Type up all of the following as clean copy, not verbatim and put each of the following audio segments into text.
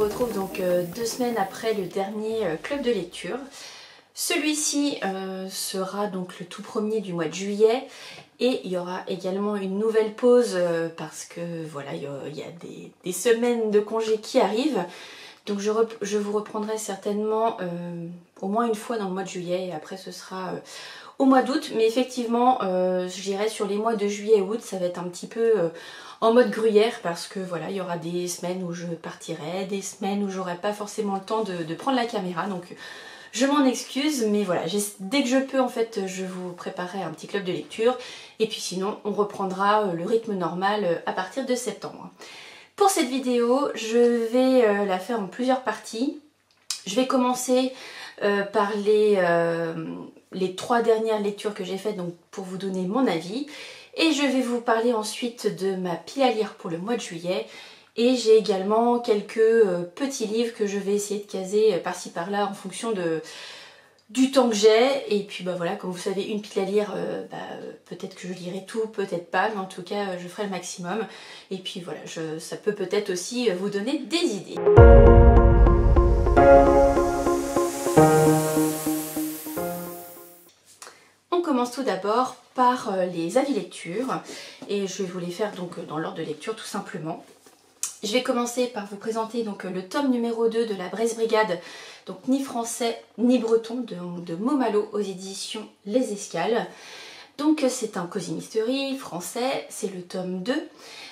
retrouve donc 2 semaines après le dernier club de lecture. Celui-ci sera donc le tout premier du mois de juillet et il y aura également une nouvelle pause parce que voilà, il y a des semaines de congés qui arrivent. Donc je vous reprendrai certainement au moins une fois dans le mois de juillet et après ce sera au mois d'août. Mais effectivement, je dirais sur les mois de juillet et août, ça va être un petit peu en mode gruyère parce que voilà, il y aura des semaines où je partirai, des semaines où j'aurai pas forcément le temps de prendre la caméra. Donc je m'en excuse, mais voilà, dès que je peux en fait, je vous préparerai un petit club de lecture. Et puis sinon, on reprendra le rythme normal à partir de septembre. Pour cette vidéo, je vais la faire en plusieurs parties. Je vais commencer par les 3 dernières lectures que j'ai faites donc pour vous donner mon avis. Et je vais vous parler ensuite de ma pile à lire pour le mois de juillet. Et j'ai également quelques petits livres que je vais essayer de caser par-ci par-là en fonction du temps que j'ai. Et puis bah voilà, comme vous savez, une pile à lire, peut-être que je lirai tout, peut-être pas, mais en tout cas je ferai le maximum. Et puis voilà, ça peut peut-être aussi vous donner des idées. On commence tout d'abord par les avis lecture et je vais vous les faire donc dans l'ordre de lecture tout simplement. Je vais commencer par vous présenter donc le tome numéro 2 de la Brest Brigade, donc ni français ni breton, de Momalo aux éditions Les Escales. Donc c'est un cosy mystery français, c'est le tome 2.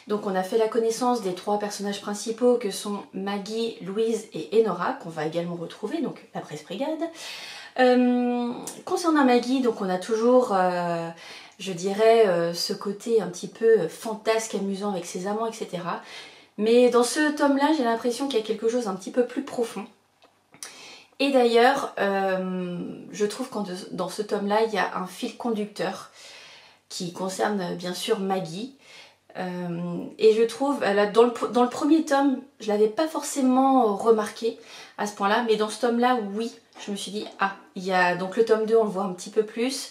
Donc on a fait la connaissance des 3 personnages principaux que sont Maggie, Louise et Enora, qu'on va également retrouver, donc la Brest Brigade. Concernant Maggie, donc on a toujours, je dirais, ce côté un petit peu fantasque, amusant avec ses amants, etc. Mais dans ce tome-là, j'ai l'impression qu'il y a quelque chose un petit peu plus profond. Et d'ailleurs, je trouve que dans ce tome-là, il y a un fil conducteur qui concerne bien sûr Maggie. Et je trouve, dans le premier tome, je ne l'avais pas forcément remarqué à ce point-là, mais dans ce tome-là, oui, je me suis dit, ah, il y a donc le tome 2, on le voit un petit peu plus.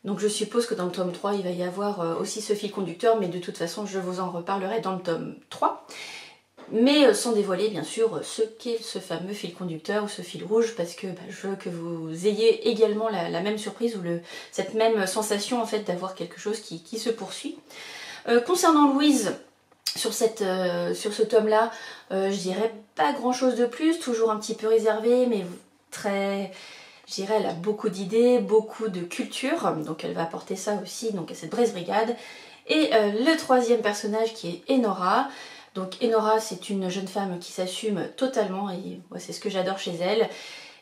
Donc je suppose que dans le tome 3, il va y avoir aussi ce fil conducteur, mais de toute façon, je vous en reparlerai dans le tome 3. Mais sans dévoiler, bien sûr, ce qu'est ce fameux fil conducteur ou ce fil rouge, parce que je veux que vous ayez également la même surprise ou cette même sensation en fait d'avoir quelque chose qui se poursuit. Concernant Louise, sur ce tome-là, je dirais pas grand-chose de plus, toujours un petit peu réservée, mais très... Je dirais, elle a beaucoup d'idées, beaucoup de culture, donc elle va apporter ça aussi donc, à cette Brest Brigade. Et le 3e personnage qui est Enora. Donc Enora, c'est une jeune femme qui s'assume totalement, et c'est ce que j'adore chez elle.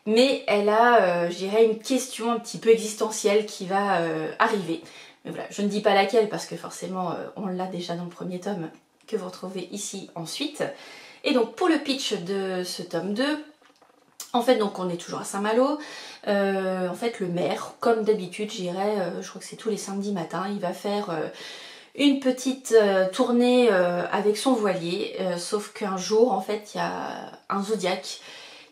Mais elle a, je dirais, une question un petit peu existentielle qui va arriver. Mais voilà, je ne dis pas laquelle parce que forcément, on l'a déjà dans le premier tome que vous retrouvez ici ensuite. Et donc pour le pitch de ce tome 2, en fait, donc on est toujours à Saint-Malo. En fait, le maire, comme d'habitude, j'irai, je crois que c'est tous les samedis matins, il va faire une petite tournée avec son voilier. Sauf qu'un jour, en fait, il y a un zodiaque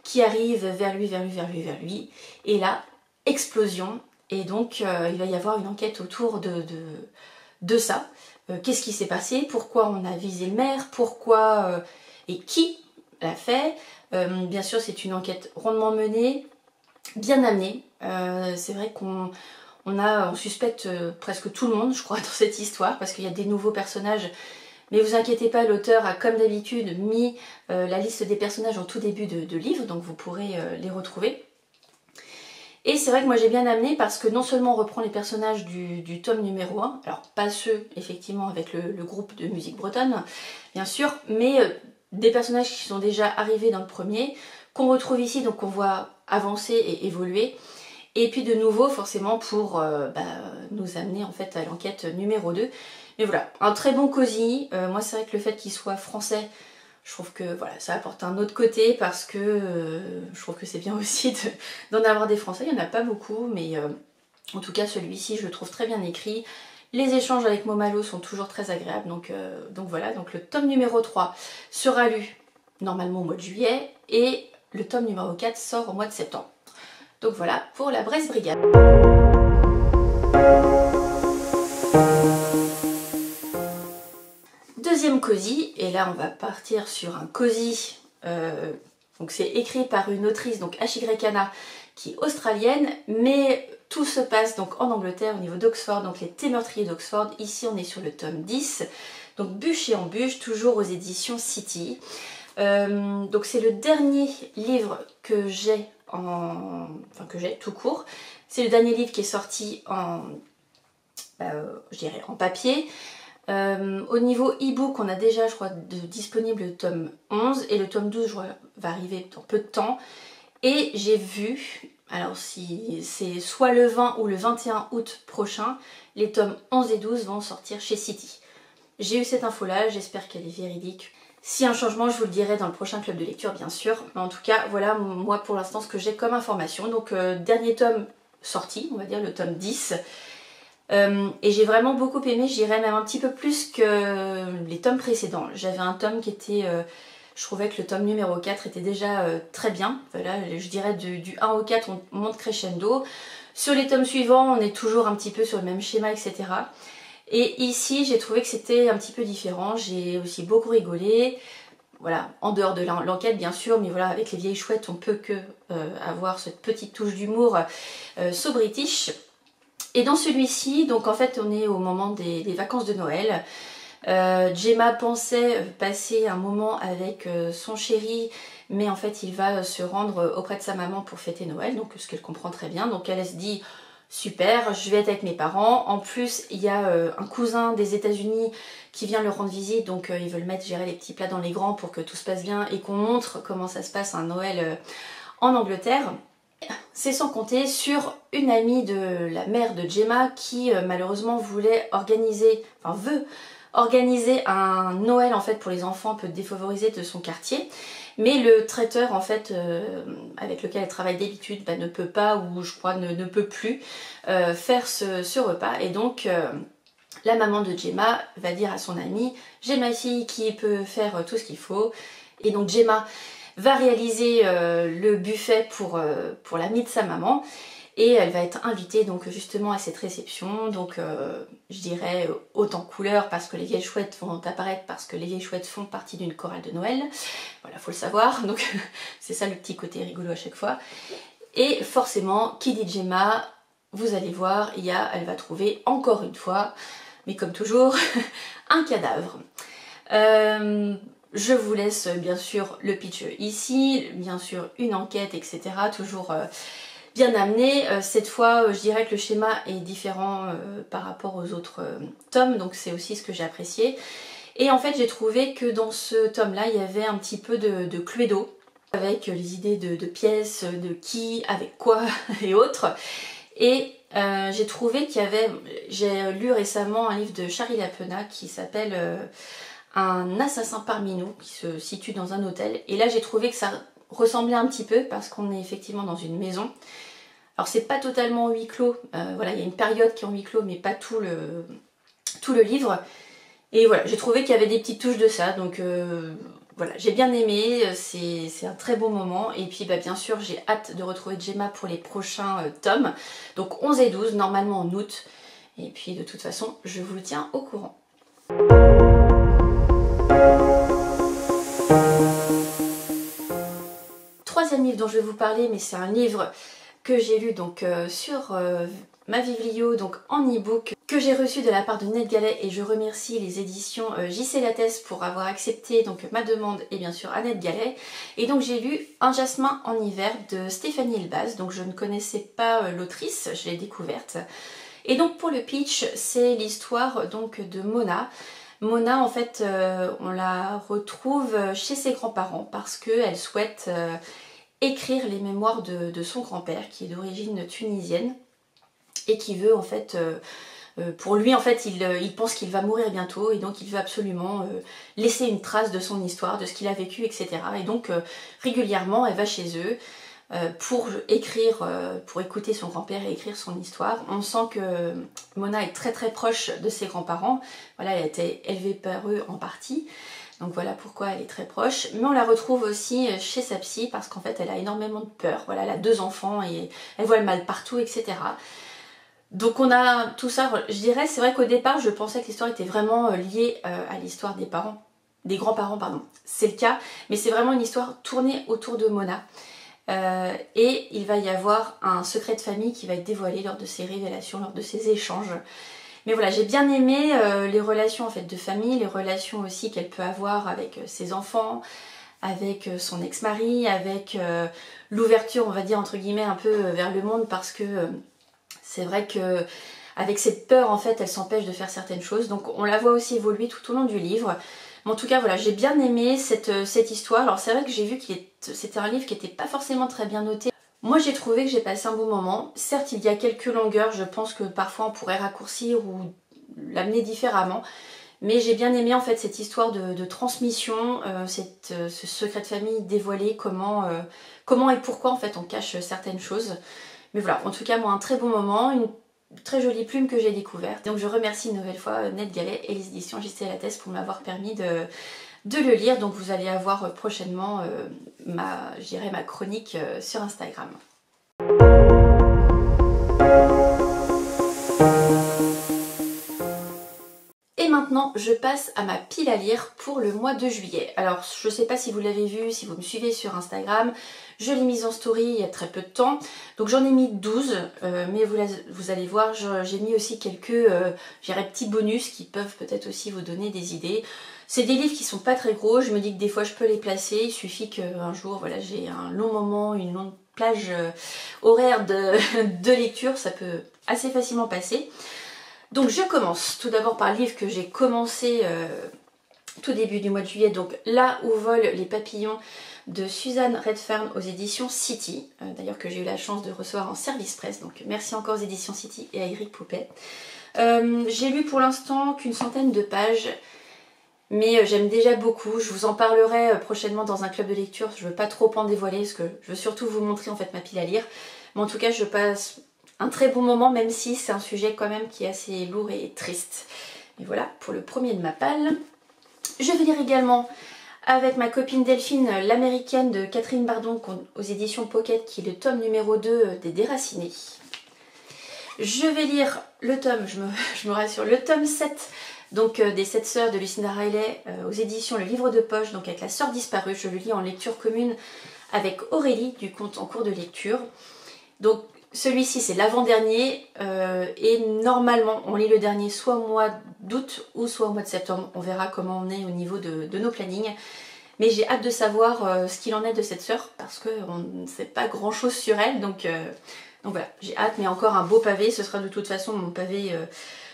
qui arrive vers lui. Et là, explosion. Et donc, il va y avoir une enquête autour de ça. Qu'est-ce qui s'est passé? Pourquoi on a visé le maire? Pourquoi et qui l'a fait? Bien sûr, c'est une enquête rondement menée, bien amenée. C'est vrai qu'on suspecte presque tout le monde, je crois, dans cette histoire, parce qu'il y a des nouveaux personnages. Mais vous inquiétez pas, l'auteur a, comme d'habitude, mis la liste des personnages en tout début de livre, donc vous pourrez les retrouver. Et c'est vrai que moi j'ai bien amené parce que non seulement on reprend les personnages du tome numéro 1, alors pas ceux effectivement avec le groupe de musique bretonne, bien sûr, mais des personnages qui sont déjà arrivés dans le premier, qu'on retrouve ici, donc on voit avancer et évoluer. Et puis de nouveau forcément pour nous amener en fait à l'enquête numéro 2. Mais voilà, un très bon cosy. Moi c'est vrai que le fait qu'il soit français, je trouve que voilà, ça apporte un autre côté parce que je trouve que c'est bien aussi d'en avoir des français. Il n'y en a pas beaucoup, mais en tout cas celui-ci je le trouve très bien écrit. Les échanges avec Momalo sont toujours très agréables. Donc voilà, donc le tome numéro 3 sera lu normalement au mois de juillet et le tome numéro 4 sort au mois de septembre. Donc voilà pour la Brest Brigade. Deuxième cosy, et là on va partir sur un cosy Donc c'est écrit par une autrice, donc H.Y. Hannah, qui est australienne, mais tout se passe donc en Angleterre, au niveau d'Oxford, donc les Thé meurtriers d'Oxford. Ici on est sur le tome 10, donc Bûche et embûche, toujours aux éditions City. Donc c'est le dernier livre que j'ai tout court. C'est le dernier livre qui est sorti en, je dirais, en papier. Au niveau e-book, on a déjà, je crois, disponible le tome 11 et le tome 12, je crois, va arriver dans peu de temps. Et j'ai vu, alors si c'est soit le 20 ou le 21 août prochain, les tomes 11 et 12 vont sortir chez City. J'ai eu cette info-là, j'espère qu'elle est véridique. Si un changement, je vous le dirai dans le prochain club de lecture, bien sûr. Mais en tout cas, voilà, moi, pour l'instant, ce que j'ai comme information. Donc, dernier tome sorti, on va dire, le tome 10. Et j'ai vraiment beaucoup aimé, je dirais même un petit peu plus que les tomes précédents. J'avais un tome qui était... je trouvais que le tome numéro 4 était déjà très bien. Voilà, je dirais du 1 au 4, on monte crescendo. Sur les tomes suivants, on est toujours un petit peu sur le même schéma, etc. Et ici, j'ai trouvé que c'était un petit peu différent. J'ai aussi beaucoup rigolé. Voilà, en dehors de l'enquête bien sûr, mais voilà, avec les vieilles chouettes, on peut que avoir cette petite touche d'humour so british. Et dans celui-ci, donc en fait, on est au moment des vacances de Noël. Gemma pensait passer un moment avec son chéri, mais en fait, il va se rendre auprès de sa maman pour fêter Noël, donc ce qu'elle comprend très bien. Donc elle se dit... Super, je vais être avec mes parents. En plus, il y a un cousin des États-Unis qui vient leur rendre visite, donc ils veulent gérer les petits plats dans les grands pour que tout se passe bien et qu'on montre comment ça se passe un Noël en Angleterre. C'est sans compter sur une amie de la mère de Gemma qui malheureusement veut organiser un Noël en fait pour les enfants un peu défavorisés de son quartier. Mais le traiteur en fait avec lequel elle travaille d'habitude ne peut pas, ou je crois ne peut plus faire ce repas. Et donc la maman de Gemma va dire à son amie: j'ai ma fille qui peut faire tout ce qu'il faut. Et donc Gemma va réaliser le buffet pour l'amie de sa maman. Et elle va être invitée donc justement à cette réception, donc je dirais haute en couleur parce que les vieilles chouettes vont apparaître, parce que les vieilles chouettes font partie d'une chorale de Noël, voilà, faut le savoir, donc c'est ça le petit côté rigolo à chaque fois. Et forcément, qui dit Gemma, vous allez voir, elle va trouver encore une fois, mais comme toujours, un cadavre. Je vous laisse bien sûr le pitch ici, bien sûr une enquête, etc. Toujours... bien amené. Cette fois, je dirais que le schéma est différent par rapport aux autres tomes, donc c'est aussi ce que j'ai apprécié. Et en fait, j'ai trouvé que dans ce tome-là, il y avait un petit peu de Cluedo, avec les idées de pièces, de qui, avec quoi et autres. Et j'ai trouvé qu'il y avait... J'ai lu récemment un livre de Shari Lapena qui s'appelle Un assassin parmi nous, qui se situe dans un hôtel. Et là, j'ai trouvé que ça ressemblait un petit peu parce qu'on est effectivement dans une maison. Alors c'est pas totalement huis clos, voilà, il y a une période qui est en huis clos mais pas tout le livre. Et voilà, j'ai trouvé qu'il y avait des petites touches de ça, donc voilà, j'ai bien aimé, c'est un très bon moment. Et puis bien sûr j'ai hâte de retrouver Gemma pour les prochains tomes, donc 11 et 12 normalement en août. Et puis de toute façon je vous le tiens au courant. Troisième livre dont je vais vous parler, mais c'est un livre que j'ai lu donc sur ma Viblio, donc en e-book, que j'ai reçu de la part de NetGalley, et je remercie les éditions JC Lattès pour avoir accepté donc ma demande, et bien sûr à NetGalley. Et donc j'ai lu Un jasmin en hiver de Stéphanie Elbaz, donc je ne connaissais pas l'autrice, je l'ai découverte. Et donc pour le pitch, c'est l'histoire donc de Mona. Mona en fait on la retrouve chez ses grands-parents parce qu'elle souhaite écrire les mémoires de son grand-père qui est d'origine tunisienne et qui veut en fait, pour lui en fait il pense qu'il va mourir bientôt et donc il veut absolument laisser une trace de son histoire, de ce qu'il a vécu, etc. Et donc régulièrement elle va chez eux pour écrire, pour écouter son grand-père et écrire son histoire. On sent que Mona est très très proche de ses grands-parents, voilà, elle a été élevée par eux en partie. Donc voilà pourquoi elle est très proche. Mais on la retrouve aussi chez sa psy parce qu'en fait elle a énormément de peur. Voilà, elle a 2 enfants et elle voit le mal partout, etc. Donc on a tout ça, je dirais, c'est vrai qu'au départ je pensais que l'histoire était vraiment liée à l'histoire des parents. des grands-parents, pardon, c'est le cas, mais c'est vraiment une histoire tournée autour de Mona. Et il va y avoir un secret de famille qui va être dévoilé lors de ces révélations, lors de ces échanges. Mais voilà, j'ai bien aimé les relations en fait de famille, les relations aussi qu'elle peut avoir avec ses enfants, avec son ex-mari, avec l'ouverture, on va dire entre guillemets, un peu vers le monde, parce que c'est vrai que avec cette peur en fait, elle s'empêche de faire certaines choses. Donc on la voit aussi évoluer tout au long du livre. Mais en tout cas voilà, j'ai bien aimé cette histoire. Alors c'est vrai que j'ai vu que c'était un livre qui n'était pas forcément très bien noté. Moi j'ai trouvé que j'ai passé un bon moment. Certes il y a quelques longueurs, je pense que parfois on pourrait raccourcir ou l'amener différemment. Mais j'ai bien aimé en fait cette histoire de transmission, ce secret de famille dévoilé, comment et pourquoi en fait on cache certaines choses. Mais voilà, en tout cas moi un très bon moment, une très jolie plume que j'ai découverte. Donc je remercie une nouvelle fois Net Galet et les éditions JC Lattès pour m'avoir permis de le lire. Donc vous allez avoir prochainement ma chronique sur Instagram. Et maintenant, je passe à ma pile à lire pour le mois de juillet. Alors, je ne sais pas si vous l'avez vu, si vous me suivez sur Instagram, je l'ai mise en story il y a très peu de temps. Donc j'en ai mis 12, mais vous allez voir, j'ai mis aussi quelques petits bonus qui peuvent peut-être aussi vous donner des idées. C'est des livres qui sont pas très gros, je me dis que des fois je peux les placer, il suffit qu'un jour, voilà, j'ai un long moment, une longue plage horaire de lecture, ça peut assez facilement passer. Donc je commence tout d'abord par le livre que j'ai commencé tout début du mois de juillet, donc Là où volent les papillons de Suzanne Redfern aux éditions City, d'ailleurs que j'ai eu la chance de recevoir en service presse, donc merci encore aux éditions City et à Eric Poupet. J'ai lu pour l'instant qu'une centaine de pages, mais j'aime déjà beaucoup, je vous en parlerai prochainement dans un club de lecture, je ne veux pas trop en dévoiler parce que je veux surtout vous montrer en fait ma pile à lire, mais en tout cas je passe un très bon moment, même si c'est un sujet quand même qui est assez lourd et triste. Et voilà pour le premier de ma palle. Je vais lire également avec ma copine Delphine, l'américaine de Catherine Bardon aux éditions Pocket, qui est le tome numéro 2 des Déracinés. Je vais lire le tome, je me rassure, le tome 7 donc, des 7 sœurs de Lucinda Riley aux éditions Le Livre de Poche, donc avec La Sœur Disparue. Je le lis en lecture commune avec Aurélie du Conte en cours de lecture. Donc celui-ci c'est l'avant-dernier et normalement on lit le dernier soit au mois d'août ou soit au mois de septembre. On verra comment on est au niveau de nos plannings. Mais j'ai hâte de savoir ce qu'il en est de cette sœur parce qu'on ne sait pas grand chose sur elle. Donc voilà, j'ai hâte, mais encore un beau pavé. Ce sera de toute façon mon pavé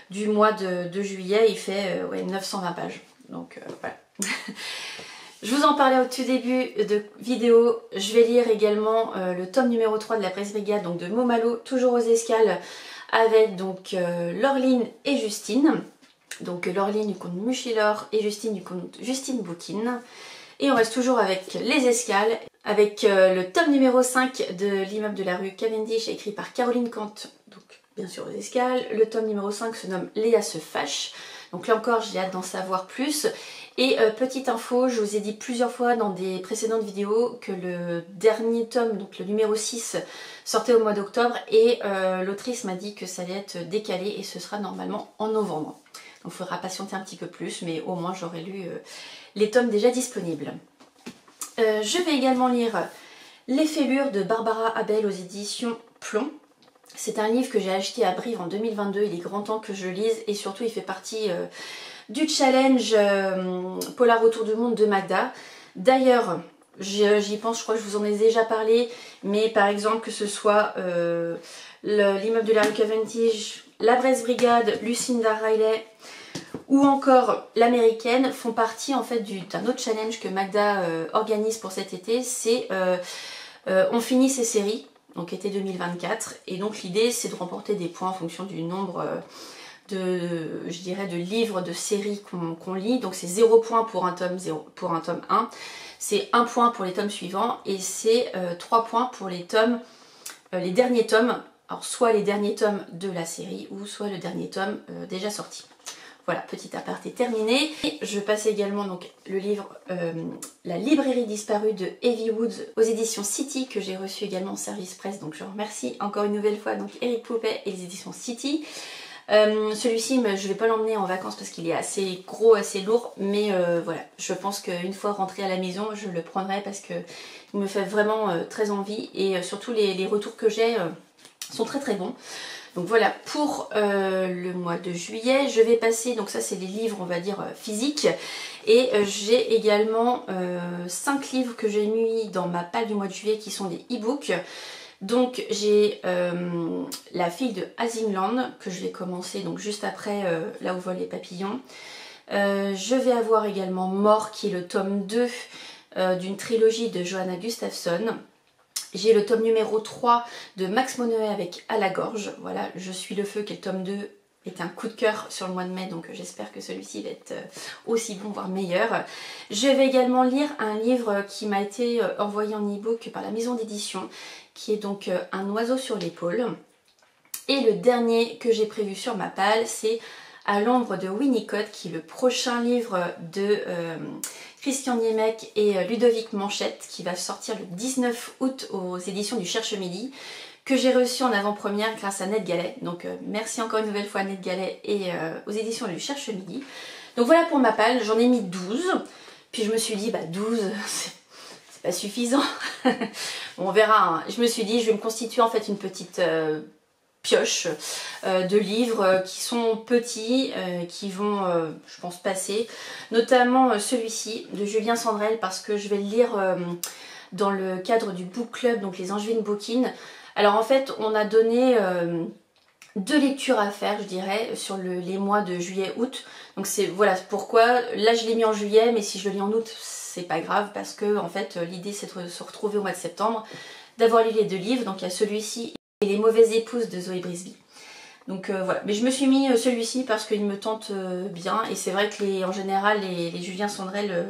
du mois de juillet. Il fait 920 pages. Donc voilà. Je vous en parlais au tout début de vidéo, je vais lire également le tome numéro 3 de la Presse Brigade, donc de Momalo, toujours aux escales, avec donc Laureline et Justine. Donc Laureline du conte Muchilor et Justine du conte Justine Bouquine. Et on reste toujours avec les escales, avec le tome numéro 5 de L'immeuble de la rue Cavendish, écrit par Caroline Kant, donc bien sûr aux escales. Le tome numéro 5 se nomme Léa se fâche. Donc là encore, j'ai hâte d'en savoir plus. Et petite info, je vous ai dit plusieurs fois dans des précédentes vidéos que le dernier tome, donc le numéro 6, sortait au mois d'octobre et l'autrice m'a dit que ça allait être décalé et ce sera normalement en novembre. Donc il faudra patienter un petit peu plus, mais au moins j'aurai lu les tomes déjà disponibles. Je vais également lire Les Fêlures de Barbara Abel aux éditions Plomb. C'est un livre que j'ai acheté à Brive en 2022, il est grand temps que je le lise et surtout il fait partie du challenge Polar autour du monde de Magda. D'ailleurs, j'y pense, je crois que je vous en ai déjà parlé, mais par exemple que ce soit l'immeuble de la rue Cavendish, la Presse Brigade, Lucinda Riley ou encore l'américaine font partie en fait d'un autre challenge que Magda organise pour cet été, c'est on finit ses séries, donc été 2024, et donc l'idée c'est de remporter des points en fonction du nombre de livres, de séries qu'on lit. Donc c'est 0 point pour un tome 1, c'est 1 point pour les tomes suivants et c'est 3 points pour les tomes, les derniers tomes, alors soit les derniers tomes de la série ou soit le dernier tome déjà sorti. Voilà, petit aparté terminé. Et je passe également donc le livre La librairie disparue de Evie Woods aux éditions City que j'ai reçu également en service presse. Donc je remercie encore une nouvelle fois donc Eric Poupet et les éditions City. Celui-ci, je vais pas l'emmener en vacances parce qu'il est assez gros, assez lourd, mais voilà, je pense qu'une fois rentré à la maison, je le prendrai parce que il me fait vraiment très envie et surtout les retours que j'ai sont très très bons. Donc voilà pour le mois de juillet. Je vais passer, donc ça c'est les livres on va dire physiques, et j'ai également 5 livres que j'ai mis dans ma palle du mois de juillet qui sont des e-books. Donc j'ai La fille de Asingland que je vais commencer donc juste après Là où volent les papillons. Je vais avoir également Mort qui est le tome 2 d'une trilogie de Johanna Gustafsson. J'ai le tome numéro 3 de Max Monod avec À la gorge. Voilà, Je suis le feu qui est le tome 2 est un coup de cœur sur le mois de mai, donc j'espère que celui-ci va être aussi bon, voire meilleur. Je vais également lire un livre qui m'a été envoyé en e-book par la maison d'édition, qui est donc Un oiseau sur l'épaule. Et le dernier que j'ai prévu sur ma palle, c'est À l'ombre de Winnicott, qui est le prochain livre de Christian Niemiec et Ludovic Manchette, qui va sortir le 19 août aux éditions du Cherche-Midi, que j'ai reçu en avant-première grâce à Ned Gallet. Donc merci encore une nouvelle fois à Ned Gallet et aux éditions du Cherche-Midi. Donc voilà pour ma palle, j'en ai mis 12. Puis je me suis dit, bah 12, c'est pas suffisant. Bon, on verra, hein. Je me suis dit, je vais me constituer en fait une petite pioche de livres qui sont petits, qui vont, je pense, passer. Notamment celui-ci de Julien Sandrel, parce que je vais le lire dans le cadre du book club, donc les Angevines Bookin. Alors en fait, on a donné 2 lectures à faire, je dirais, sur les mois de juillet-août. Donc c'est voilà pourquoi, là je l'ai mis en juillet, mais si je le lis en août, c'est pas grave, parce que en fait l'idée c'est de se retrouver au mois de septembre, d'avoir lu les 2 livres. Donc il y a celui-ci et Les mauvaises épouses de Zoé Brisby. Donc voilà, mais je me suis mis celui-ci parce qu'il me tente bien, et c'est vrai que en général les Julien Sandrel,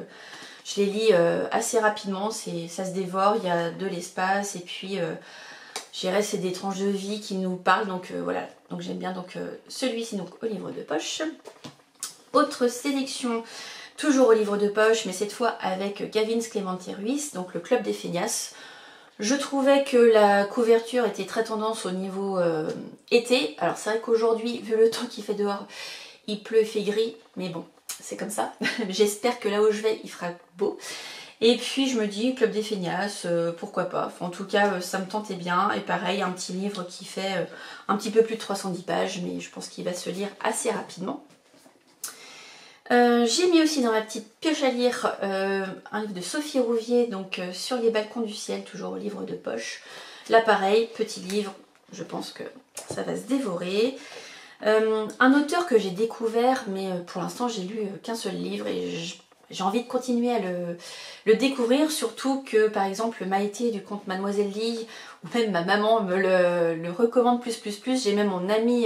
je les lis assez rapidement, ça se dévore, il y a de l'espace, et puis je dirais c'est des tranches de vie qui nous parlent, donc voilà, donc j'aime bien donc celui-ci donc au livre de poche. Autre sélection, toujours au livre de poche, mais cette fois avec Gavin Clémenté Ruiz, donc Le Club des Feignasses. Je trouvais que la couverture était très tendance au niveau été. Alors c'est vrai qu'aujourd'hui, vu le temps qu'il fait dehors, il pleut, il fait gris, mais bon, c'est comme ça. J'espère que là où je vais, il fera beau. Et puis je me dis, Club des Feignasses, pourquoi pas. Enfin, en tout cas, ça me tentait bien. Et pareil, un petit livre qui fait un petit peu plus de 310 pages, mais je pense qu'il va se lire assez rapidement. J'ai mis aussi dans ma petite pioche à lire un livre de Sophie Rouvier, donc Sur les balcons du ciel, toujours au livre de poche. Là pareil, petit livre, je pense que ça va se dévorer. Un auteur que j'ai découvert, mais pour l'instant j'ai lu qu'un seul livre, et j'ai envie de continuer à le découvrir, surtout que par exemple Maïté du conte Mademoiselle Lee, ou même ma maman me le recommande plus. J'ai même mon amie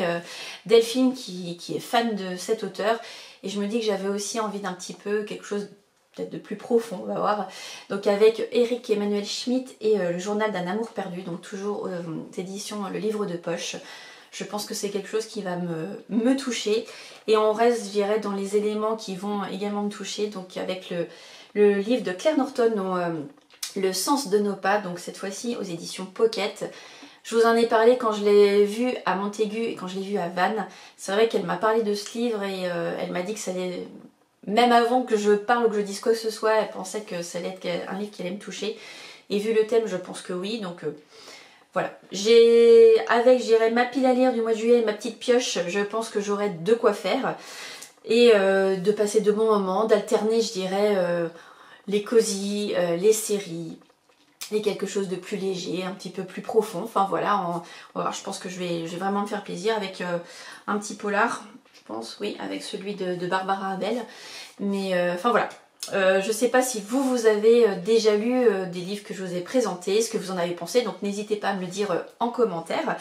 Delphine qui est fan de cet auteur, et je me dis que j'avais aussi envie d'un petit peu quelque chose peut-être de plus profond, on va voir. Donc avec Eric Emmanuel Schmitt et Le journal d'un amour perdu, donc toujours aux éditions Le livre de poche. Je pense que c'est quelque chose qui va me toucher, et on reste, je dirais, dans les éléments qui vont également me toucher, donc avec le livre de Claire Norton, Le sens de nos pas, donc cette fois-ci aux éditions Pocket. Je vous en ai parlé quand je l'ai vu à Montaigu et quand je l'ai vu à Vannes. C'est vrai qu'elle m'a parlé de ce livre, et elle m'a dit que ça allait, même avant que je parle ou que je dise quoi que ce soit, elle pensait que ça allait être un livre qui allait me toucher. Et vu le thème, je pense que oui, donc voilà. Avec, j'irai ma pile à lire du mois de juillet et ma petite pioche, je pense que j'aurai de quoi faire. Et de passer de bons moments, d'alterner, je dirais, les cosy, les séries, et quelque chose de plus léger, un petit peu plus profond. Enfin voilà, je pense que je vais vraiment me faire plaisir avec un petit polar, je pense, oui, avec celui de Barbara Abel. Mais enfin voilà. Je ne sais pas si vous avez déjà lu des livres que je vous ai présentés, ce que vous en avez pensé, donc n'hésitez pas à me le dire en commentaire.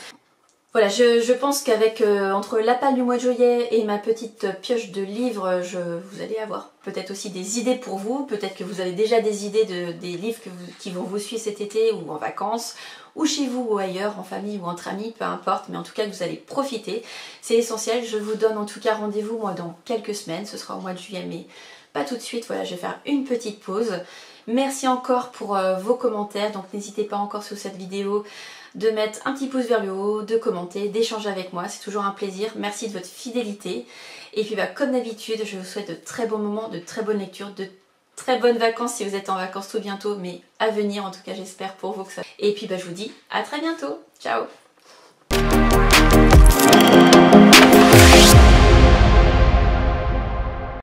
Voilà, je pense qu'avec entre la palle du mois de juillet et ma petite pioche de livres, vous allez avoir peut-être aussi des idées pour vous. Peut-être que vous avez déjà des idées des livres qui vont vous suivre cet été, ou en vacances, ou chez vous ou ailleurs, en famille ou entre amis, peu importe. Mais en tout cas, que vous allez profiter. C'est essentiel. Je vous donne en tout cas rendez-vous, moi, dans quelques semaines. Ce sera au mois de juillet, mais pas tout de suite. Voilà, je vais faire une petite pause. Merci encore pour vos commentaires. Donc n'hésitez pas encore sous cette vidéo de mettre un petit pouce vers le haut, de commenter, d'échanger avec moi. C'est toujours un plaisir. Merci de votre fidélité. Et puis comme d'habitude, je vous souhaite de très bons moments, de très bonnes lectures, de très bonnes vacances si vous êtes en vacances tout bientôt, mais à venir en tout cas j'espère pour vous que ça. Et puis je vous dis à très bientôt. Ciao.